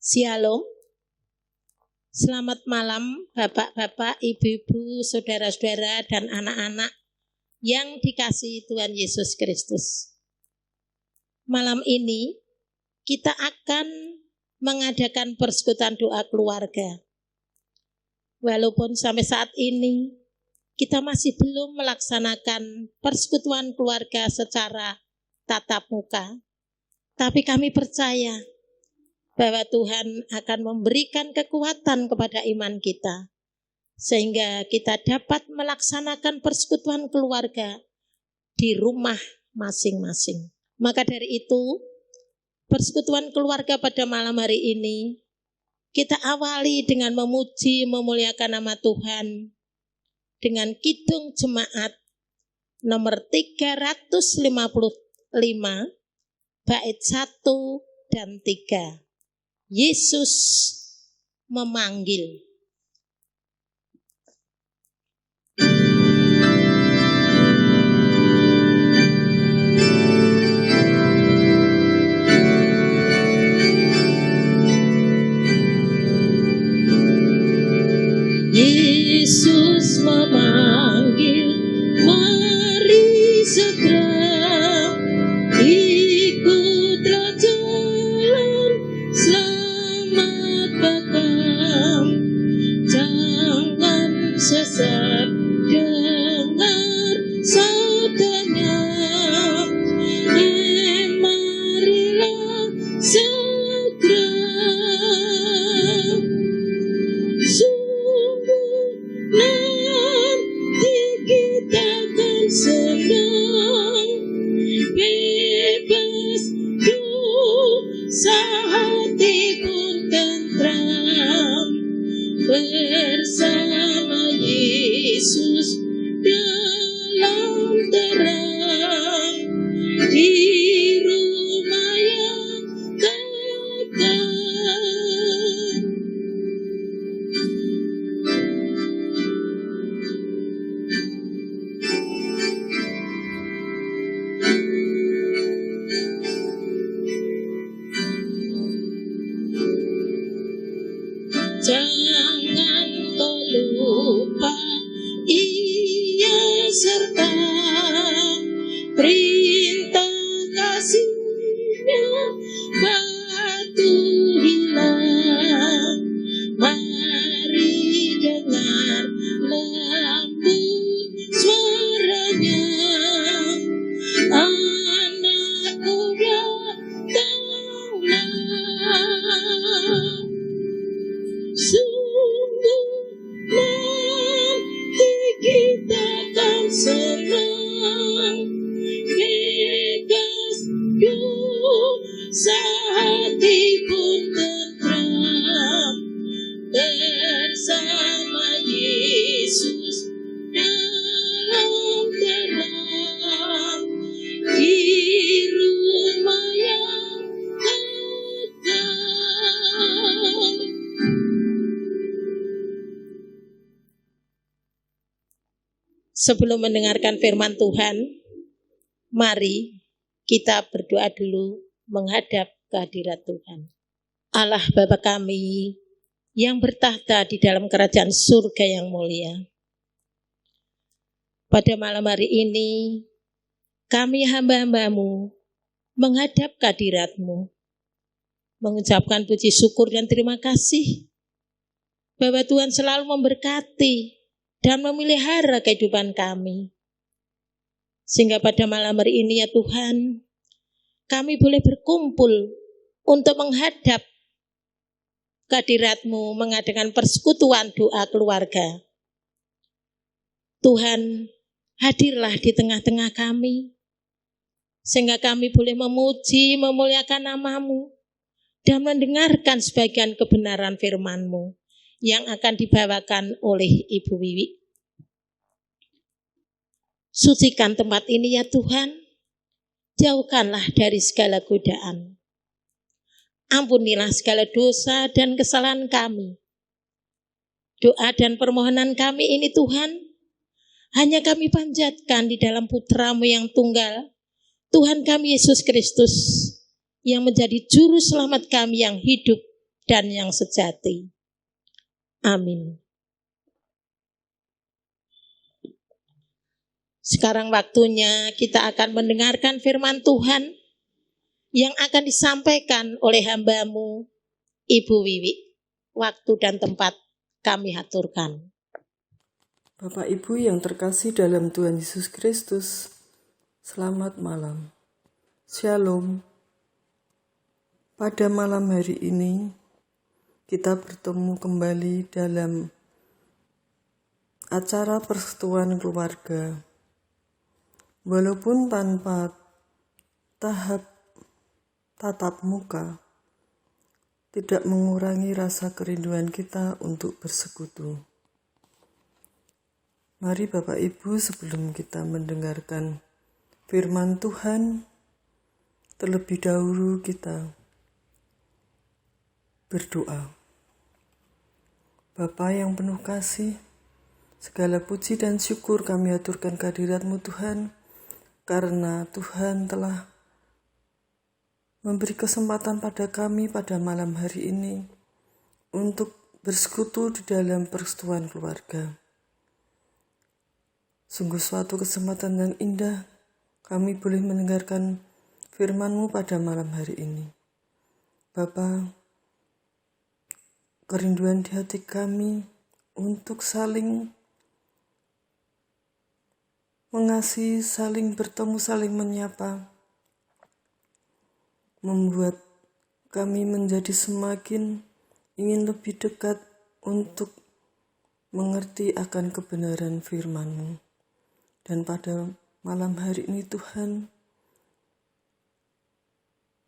Shalom. Selamat malam Bapak-bapak, Ibu-ibu, saudara-saudara dan anak-anak yang dikasihi Tuhan Yesus Kristus. Malam ini kita akan mengadakan persekutuan doa keluarga. Walaupun sampai saat ini kita masih belum melaksanakan persekutuan keluarga secara tatap muka, tapi kami percaya bahwa Tuhan akan memberikan kekuatan kepada iman kita, sehingga kita dapat melaksanakan persekutuan keluarga di rumah masing-masing. Maka dari itu, persekutuan keluarga pada malam hari ini, kita awali dengan memuji, memuliakan nama Tuhan, dengan kidung jemaat nomor 355, bait 1 dan 3. Yesus memanggil. Yesus memanggil, mari segera ikutlah jalan selamat bakam, jangan sesat dengar sabdanya, marilah segera. Nanti kita akan senang, bebas dosa, hati pun tentram, bersama Yesus dalam terang, di rumah yang kekal. Jangan kau lupa Ia serta perintah kasih-Nya, batu hilang. Mari dengar lembut suaranya, anakku datanglah. Sungguh nanti kita akan senang, bebas dosa, hati pun tentram, bersama Yesus dalam terang, di rumah yang kekal. Sebelum mendengarkan firman Tuhan, mari kita berdoa dulu menghadap kehadirat Tuhan. Allah Bapa kami yang bertahta di dalam kerajaan surga yang mulia, pada malam hari ini kami hamba-hambamu menghadap kehadirat-Mu, mengucapkan puji syukur dan terima kasih bahwa Tuhan selalu memberkati dan memelihara kehidupan kami. Sehingga pada malam hari ini ya Tuhan, kami boleh berkumpul untuk menghadap kehadirat-Mu, mengadakan persekutuan doa keluarga. Tuhan, hadirlah di tengah-tengah kami, sehingga kami boleh memuji, memuliakan nama-Mu, dan mendengarkan sebagian kebenaran firman-Mu yang akan dibawakan oleh Ibu Wiwi. Sucikan tempat ini ya Tuhan, jauhkanlah dari segala godaan. Ampunilah segala dosa dan kesalahan kami. Doa dan permohonan kami ini Tuhan, hanya kami panjatkan di dalam Putra-Mu yang tunggal, Tuhan kami Yesus Kristus, yang menjadi juru selamat kami yang hidup dan yang sejati. Amin. Sekarang waktunya kita akan mendengarkan firman Tuhan yang akan disampaikan oleh hamba-Mu, Ibu Wiwi. Waktu dan tempat kami aturkan. Bapak Ibu yang terkasih dalam Tuhan Yesus Kristus, selamat malam. Shalom. Pada malam hari ini, kita bertemu kembali dalam acara persekutuan keluarga. Walaupun tanpa tatap muka, tidak mengurangi rasa kerinduan kita untuk bersekutu. Mari Bapak Ibu, sebelum kita mendengarkan firman Tuhan, terlebih dahulu kita berdoa. Bapa yang penuh kasih, segala puji dan syukur kami aturkan kehadirat-Mu Tuhan, karena Tuhan telah memberi kesempatan pada kami pada malam hari ini untuk bersekutu di dalam persekutuan keluarga. Sungguh suatu kesempatan yang indah kami boleh mendengarkan firman-Mu pada malam hari ini. Bapa, kerinduan di hati kami untuk saling mengasihi, saling bertemu, saling menyapa, membuat kami menjadi semakin ingin lebih dekat untuk mengerti akan kebenaran firman-Mu. Dan pada malam hari ini Tuhan,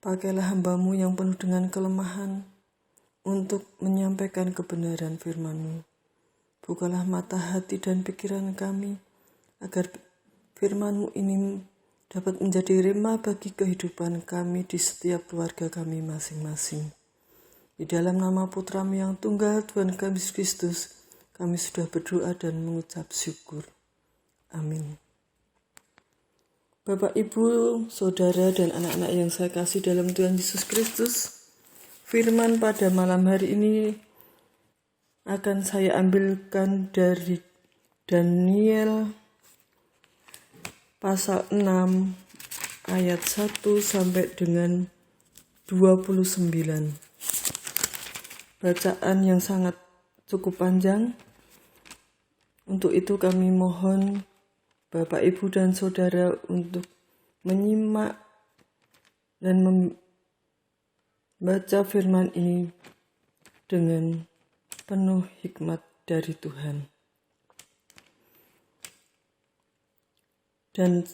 pakailah hamba-Mu yang penuh dengan kelemahan untuk menyampaikan kebenaran firman-Mu. Bukalah mata hati dan pikiran kami, agar firman-Mu ini dapat menjadi rema bagi kehidupan kami di setiap keluarga kami masing-masing. Di dalam nama Putra-Mu yang tunggal, Tuhan kami Yesus Kristus, kami sudah berdoa dan mengucap syukur. Amin. Bapak, Ibu, Saudara, dan anak-anak yang saya kasih dalam Tuhan Yesus Kristus, firman pada malam hari ini akan saya ambilkan dari Daniel pasal 6 ayat 1 sampai dengan 29. Bacaan yang sangat cukup panjang. Untuk itu kami mohon Bapak, Ibu, dan Saudara untuk menyimak dan membaca firman ini dengan penuh hikmat dari Tuhan. Dan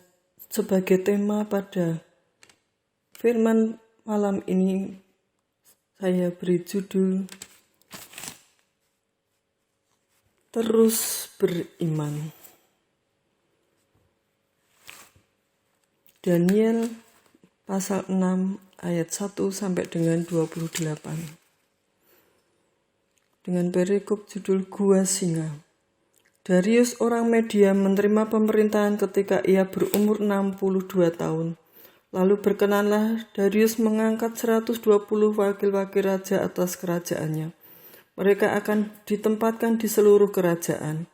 sebagai tema pada firman malam ini, saya beri judul Terus Beriman. Daniel pasal 6 ayat 1 sampai dengan 28. Dengan perikop judul Gua Singa. Darius orang Media menerima pemerintahan ketika ia berumur 62 tahun. Lalu berkenanlah Darius mengangkat 120 wakil-wakil raja atas kerajaannya. Mereka akan ditempatkan di seluruh kerajaan.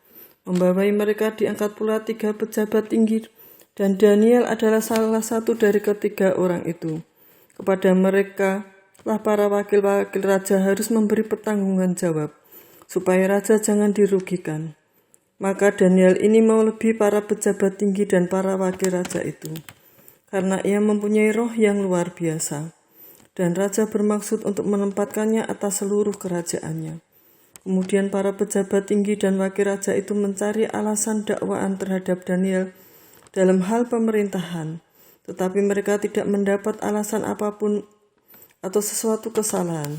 Membawai mereka diangkat pula 3 pejabat tinggi, dan Daniel adalah salah satu dari ketiga orang itu. Kepada mereka lah para wakil-wakil raja harus memberi pertanggungan jawab, supaya raja jangan dirugikan. Maka Daniel ini melebihi para pejabat tinggi dan para wakil raja itu, karena ia mempunyai roh yang luar biasa, dan raja bermaksud untuk menempatkannya atas seluruh kerajaannya. Kemudian para pejabat tinggi dan wakil raja itu mencari alasan dakwaan terhadap Daniel dalam hal pemerintahan, tetapi mereka tidak mendapat alasan apapun atau sesuatu kesalahan,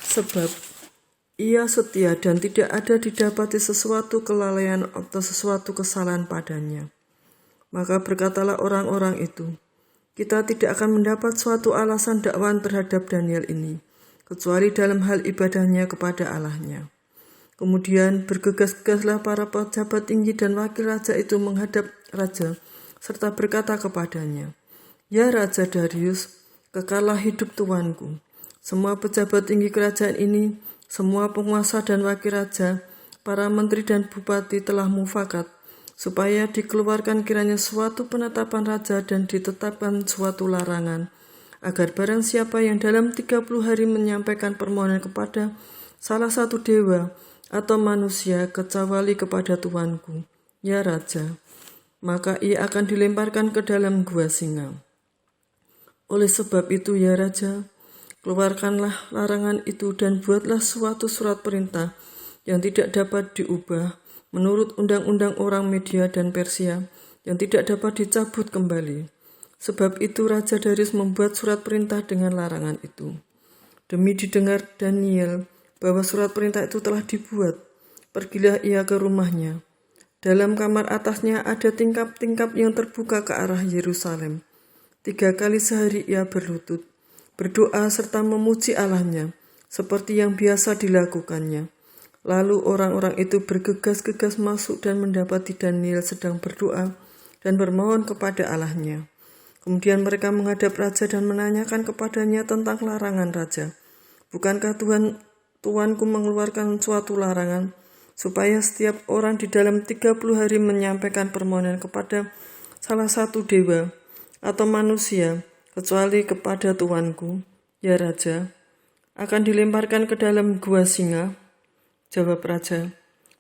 sebab ia setia dan tidak ada didapati sesuatu kelalaian atau sesuatu kesalahan padanya. Maka berkatalah orang-orang itu, kita tidak akan mendapat suatu alasan dakwaan terhadap Daniel ini, kecuali dalam hal ibadahnya kepada Allahnya. Kemudian bergegas-gegaslah para pejabat tinggi dan wakil raja itu menghadap raja, serta berkata kepadanya, Ya Raja Darius, kekallah hidup tuanku. Semua pejabat tinggi kerajaan ini, semua penguasa dan wakil raja, para menteri dan bupati telah mufakat, supaya dikeluarkan kiranya suatu penetapan raja dan ditetapkan suatu larangan, agar barang siapa yang dalam 30 hari menyampaikan permohonan kepada salah satu dewa atau manusia kecuali kepada Tuanku, ya Raja, maka ia akan dilemparkan ke dalam gua singa. Oleh sebab itu, ya Raja, keluarkanlah larangan itu dan buatlah suatu surat perintah yang tidak dapat diubah menurut undang-undang orang Media dan Persia yang tidak dapat dicabut kembali. Sebab itu Raja Darius membuat surat perintah dengan larangan itu. Demi didengar Daniel bahwa surat perintah itu telah dibuat, pergilah ia ke rumahnya. Dalam kamar atasnya ada tingkap-tingkap yang terbuka ke arah Yerusalem. 3 kali sehari ia berlutut, berdoa serta memuji Allahnya, seperti yang biasa dilakukannya. Lalu orang-orang itu bergegas-gegas masuk dan mendapati Daniel sedang berdoa dan bermohon kepada Allahnya. Kemudian mereka menghadap raja dan menanyakan kepadanya tentang larangan raja. Bukankah Tuanku mengeluarkan suatu larangan, supaya setiap orang di dalam 30 hari menyampaikan permohonan kepada salah satu dewa atau manusia, kecuali kepada Tuanku, ya Raja, akan dilemparkan ke dalam gua singa? Jawab Raja,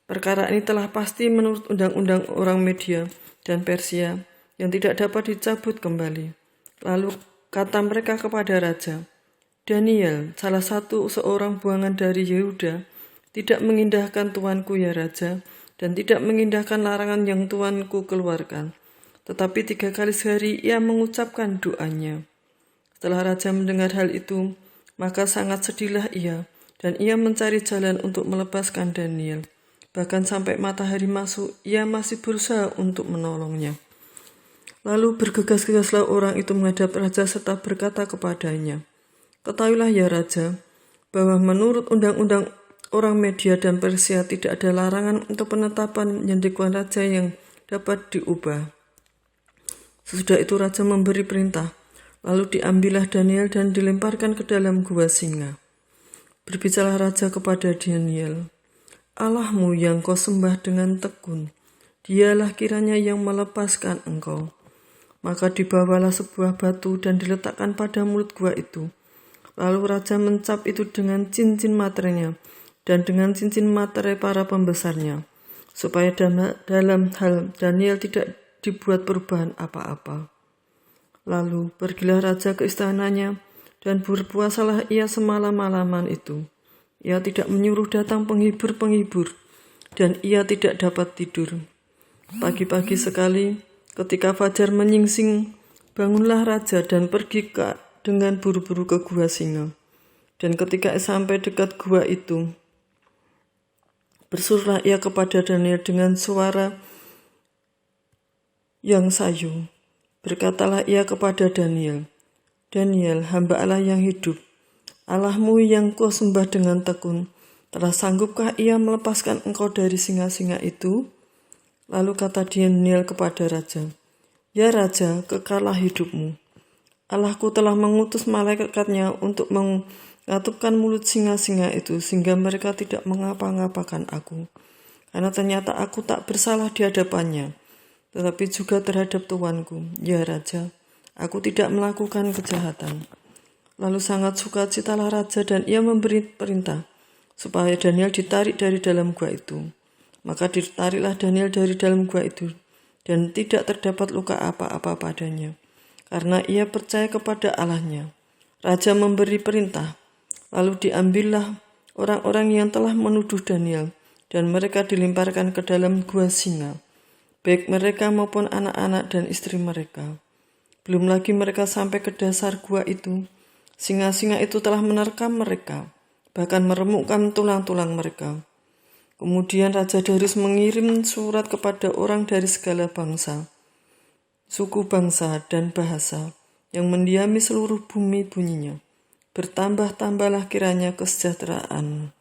perkara ini telah pasti menurut undang-undang orang Media dan Persia yang tidak dapat dicabut kembali. Lalu kata mereka kepada Raja, Daniel, salah satu seorang buangan dari Yehuda, tidak mengindahkan Tuanku ya Raja, dan tidak mengindahkan larangan yang Tuanku keluarkan. Tetapi 3 kali sehari ia mengucapkan doanya. Setelah Raja mendengar hal itu, maka sangat sedihlah ia, dan ia mencari jalan untuk melepaskan Daniel. Bahkan sampai matahari masuk, ia masih berusaha untuk menolongnya. Lalu bergegas-gegaslah orang itu menghadap Raja serta berkata kepadanya, Ketahuilah ya Raja, bahwa menurut undang-undang orang Media dan Persia tidak ada larangan untuk penetapan penyendikuan raja yang dapat diubah. Sesudah itu Raja memberi perintah, lalu diambillah Daniel dan dilemparkan ke dalam gua singa. Berbicaralah Raja kepada Daniel, Allahmu yang kau sembah dengan tekun, dialah kiranya yang melepaskan engkau. Maka dibawalah sebuah batu dan diletakkan pada mulut gua itu. Lalu Raja mencap itu dengan cincin materainya dan dengan cincin materai para pembesarnya, supaya dalam hal Daniel tidak dibuat perubahan apa-apa. Lalu pergilah Raja ke istananya dan berpuasalah ia semalam-malaman itu. Ia tidak menyuruh datang penghibur-penghibur dan ia tidak dapat tidur. Pagi-pagi sekali ketika fajar menyingsing, bangunlah Raja dan pergi dengan buru-buru ke gua singa. Dan ketika sampai dekat gua itu, bersuruhlah ia kepada Daniel dengan suara yang sayu. Berkatalah ia kepada Daniel, Daniel, hamba Allah yang hidup, Allahmu yang kau sembah dengan tekun, telah sanggupkah ia melepaskan engkau dari singa-singa itu? Lalu kata Daniel kepada Raja, Ya Raja, kekallah hidupmu. Allahku telah mengutus malaikatnya untuk mengatupkan mulut singa-singa itu, sehingga mereka tidak mengapa-ngapakan aku. Karena ternyata aku tak bersalah di hadapannya, tetapi juga terhadap Tuanku, ya Raja, aku tidak melakukan kejahatan. Lalu sangat sukacitalah Raja dan ia memberi perintah, supaya Daniel ditarik dari dalam gua itu. Maka ditariklah Daniel dari dalam gua itu, dan tidak terdapat luka apa-apa padanya, karena ia percaya kepada Allahnya. Raja memberi perintah, lalu diambillah orang-orang yang telah menuduh Daniel, dan mereka dilemparkan ke dalam gua singa, baik mereka maupun anak-anak dan istri mereka. Belum lagi mereka sampai ke dasar gua itu, singa-singa itu telah menerkam mereka, bahkan meremukkan tulang-tulang mereka. Kemudian Raja Darius mengirim surat kepada orang dari segala bangsa, suku bangsa, dan bahasa yang mendiami seluruh bumi bunyinya. Bertambah-tambahlah kiranya kesejahteraan.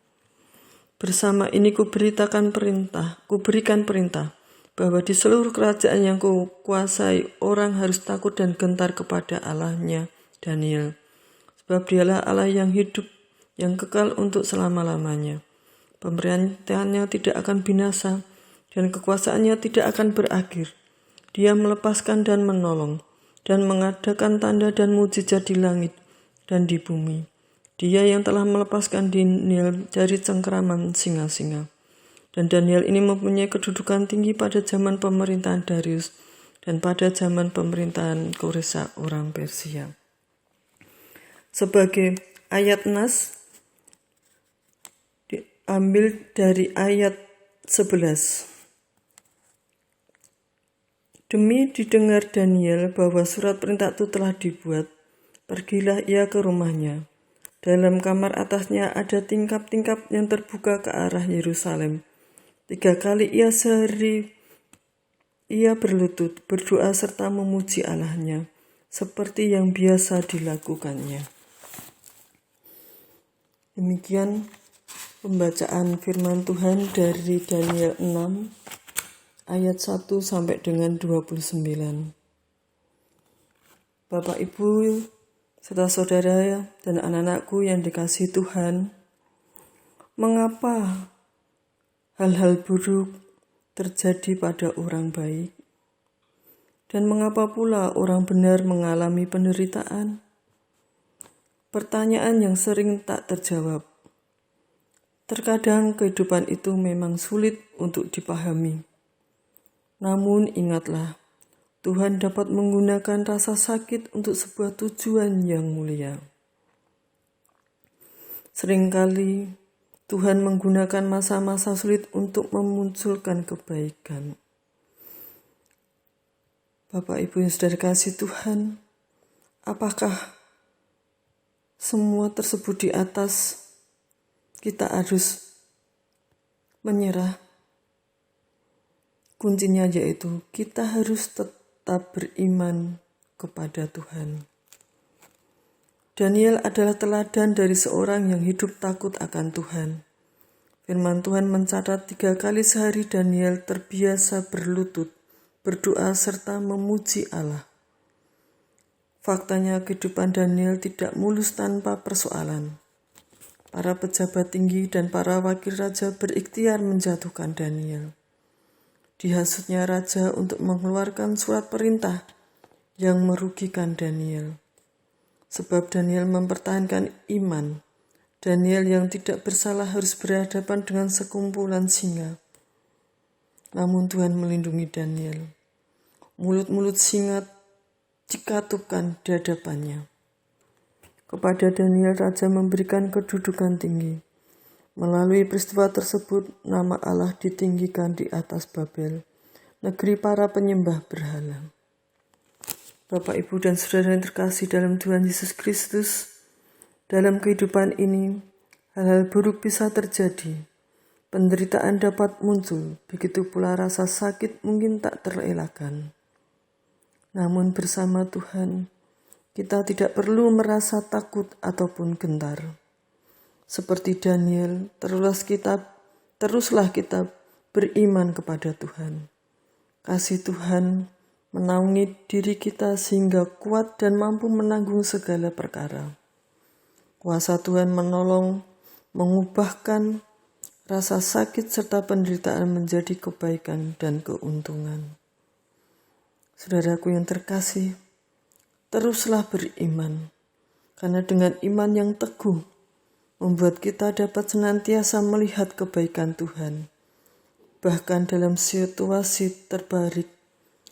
Bersama ini kuberikan perintah, bahwa di seluruh kerajaan yang kuasai orang harus takut dan gentar kepada Allahnya Daniel. sebab dialah Allah yang hidup, yang kekal untuk selama-lamanya. Pemerintahannya tidak akan binasa, dan kekuasaannya tidak akan berakhir. Dia melepaskan dan menolong, dan mengadakan tanda dan mujizat di langit dan di bumi. Dia yang telah melepaskan Daniel dari cengkeraman singa-singa. Dan Daniel ini mempunyai kedudukan tinggi pada zaman pemerintahan Darius dan pada zaman pemerintahan Koresha orang Persia. Sebagai ayat nas diambil dari ayat 11. Demi didengar Daniel bahwa surat perintah itu telah dibuat, pergilah ia ke rumahnya. Dalam kamar atasnya ada tingkap-tingkap yang terbuka ke arah Yerusalem. 3 kali sehari ia berlutut, berdoa serta memuji Allahnya, seperti yang biasa dilakukannya. Demikian pembacaan firman Tuhan dari Daniel 6 ayat 1 sampai dengan 29. Bapak, Ibu, serta saudara dan anak-anakku yang dikasihi Tuhan, mengapa hal-hal buruk terjadi pada orang baik? Dan mengapa pula orang benar mengalami penderitaan? Pertanyaan yang sering tak terjawab. Terkadang kehidupan itu memang sulit untuk dipahami. Namun ingatlah, Tuhan dapat menggunakan rasa sakit untuk sebuah tujuan yang mulia. Seringkali Tuhan menggunakan masa-masa sulit untuk memunculkan kebaikan. Bapak, Ibu yang sudah dikasihi Tuhan, apakah semua tersebut di atas kita harus menyerah? Kuncinya yaitu kita harus tetap beriman kepada Tuhan. Daniel adalah teladan dari seorang yang hidup takut akan Tuhan. Firman Tuhan mencatat 3 kali sehari Daniel terbiasa berlutut, berdoa serta memuji Allah. Faktanya kehidupan Daniel tidak mulus tanpa persoalan. Para pejabat tinggi dan para wakil raja berikhtiar menjatuhkan Daniel. Dihasutnya raja untuk mengeluarkan surat perintah yang merugikan Daniel. Sebab Daniel mempertahankan iman. Daniel yang tidak bersalah harus berhadapan dengan sekumpulan singa. Namun Tuhan melindungi Daniel. Mulut-mulut singa dikatupkan di hadapannya. Kepada Daniel raja memberikan kedudukan tinggi. Melalui peristiwa tersebut, nama Allah ditinggikan di atas Babel, negeri para penyembah berhala. Bapak, Ibu, dan saudara yang terkasih dalam Tuhan Yesus Kristus, dalam kehidupan ini, hal-hal buruk bisa terjadi. Penderitaan dapat muncul, begitu pula rasa sakit mungkin tak terelakkan. Namun bersama Tuhan, kita tidak perlu merasa takut ataupun gentar. Seperti Daniel, teruslah kita beriman kepada Tuhan. Kasih Tuhan menaungi diri kita sehingga kuat dan mampu menanggung segala perkara. Kuasa Tuhan menolong, mengubahkan rasa sakit serta penderitaan menjadi kebaikan dan keuntungan. Saudaraku yang terkasih, teruslah beriman, karena dengan iman yang teguh, membuat kita dapat senantiasa melihat kebaikan Tuhan, bahkan dalam situasi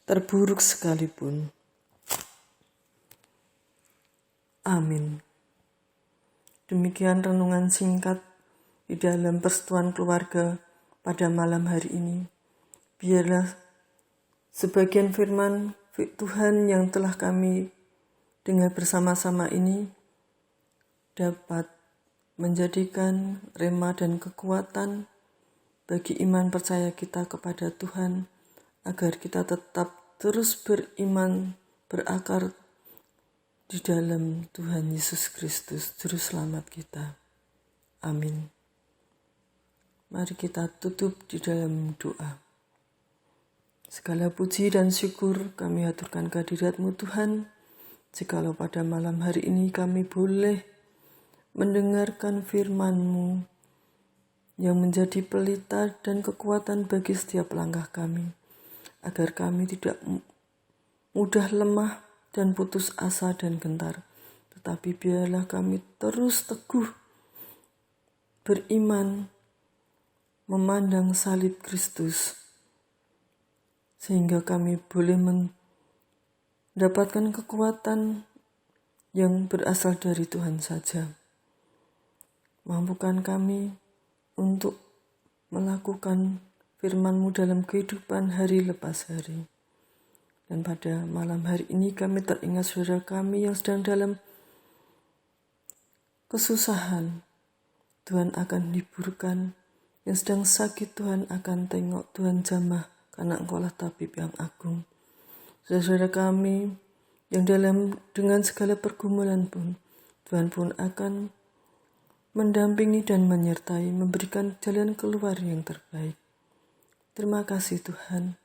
terburuk sekalipun. Amin. Demikian renungan singkat di dalam persekutuan keluarga pada malam hari ini. Biarlah sebagian firman Tuhan yang telah kami dengar bersama-sama ini dapat menjadikan rema dan kekuatan bagi iman percaya kita kepada Tuhan, agar kita tetap terus beriman, berakar di dalam Tuhan Yesus Kristus, Juru Selamat kita. Amin. Mari kita tutup di dalam doa. Segala puji dan syukur kami haturkan kehadirat-Mu Tuhan, jikalau pada malam hari ini kami boleh mendengarkan firman-Mu yang menjadi pelita dan kekuatan bagi setiap langkah kami, agar kami tidak mudah lemah dan putus asa dan gentar, tetapi biarlah kami terus teguh beriman, memandang salib Kristus, sehingga kami boleh mendapatkan kekuatan yang berasal dari Tuhan saja. Mampukan kami untuk melakukan firman-Mu dalam kehidupan hari lepas hari. Dan pada malam hari ini kami teringat saudara kami yang sedang dalam kesusahan. Tuhan akan hiburkan. Yang sedang sakit Tuhan akan tengok. Tuhan jamah karena Engkaulah tabib yang agung. Saudara-saudara kami yang dengan segala pergumulan pun, Tuhan pun akan mendampingi dan menyertai, memberikan jalan keluar yang terbaik. Terima kasih Tuhan.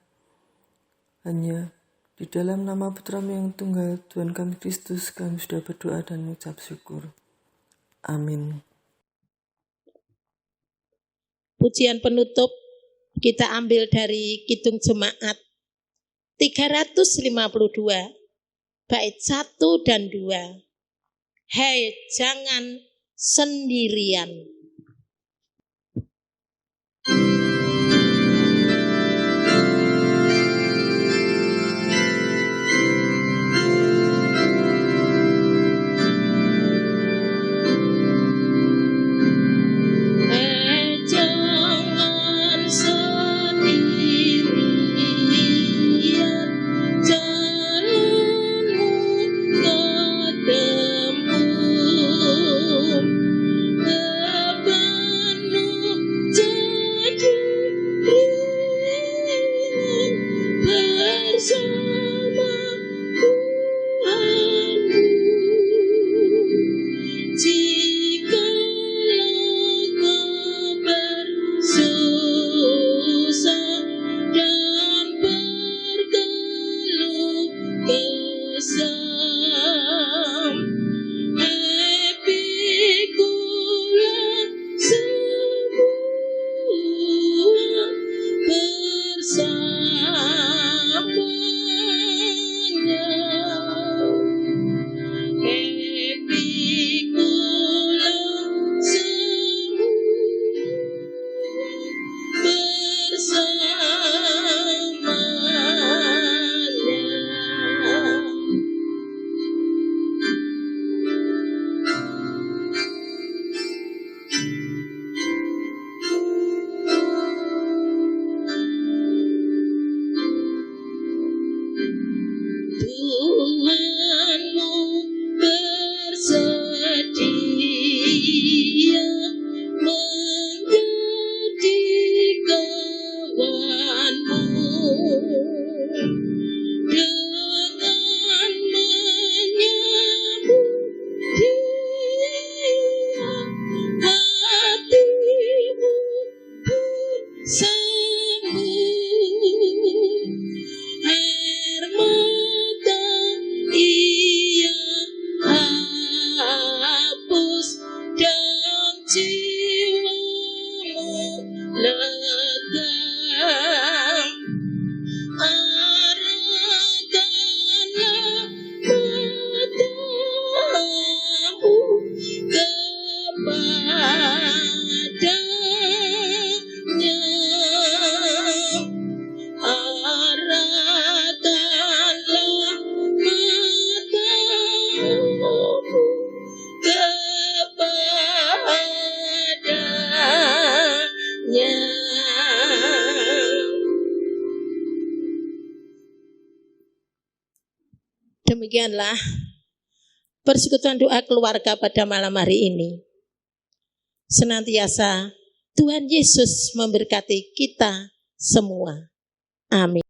Hanya di dalam nama Putra-Mu yang tunggal, Tuhan kami Kristus, kami sudah berdoa dan mengucap syukur. Amin. Pujian penutup kita ambil dari Kidung Jemaat 352, bait 1 dan 2. Hei, jangan sendirian. Demikianlah persekutuan doa keluarga pada malam hari ini. Senantiasa Tuhan Yesus memberkati kita semua. Amin.